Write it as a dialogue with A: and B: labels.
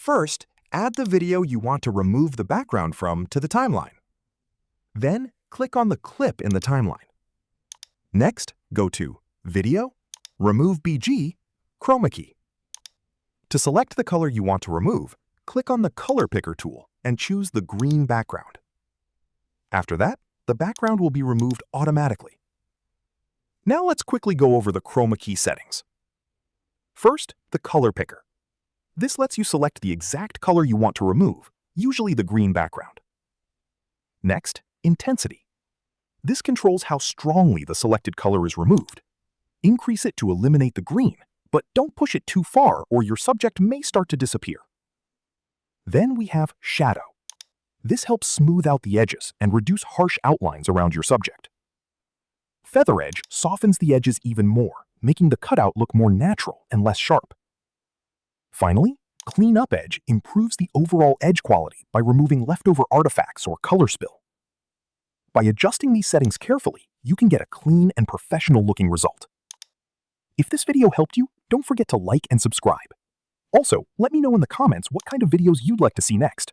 A: First, add the video you want to remove the background from to the timeline. Then, click on the clip in the timeline. Next, go to Video, Remove BG, Chroma Key. To select the color you want to remove, click on the Color Picker tool and choose the green background. After that, the background will be removed automatically. Now let's quickly go over the Chroma Key settings. First, the Color Picker. This lets you select the exact color you want to remove, usually the green background. Next, Intensity. This controls how strongly the selected color is removed. Increase it to eliminate the green, but don't push it too far or your subject may start to disappear. Then we have Shadow. This helps smooth out the edges and reduce harsh outlines around your subject. Feather Edge softens the edges even more, making the cutout look more natural and less sharp. Finally, Clean Up Edge improves the overall edge quality by removing leftover artifacts or color spill. By adjusting these settings carefully, you can get a clean and professional-looking result. If this video helped you, don't forget to like and subscribe. Also, let me know in the comments what kind of videos you'd like to see next.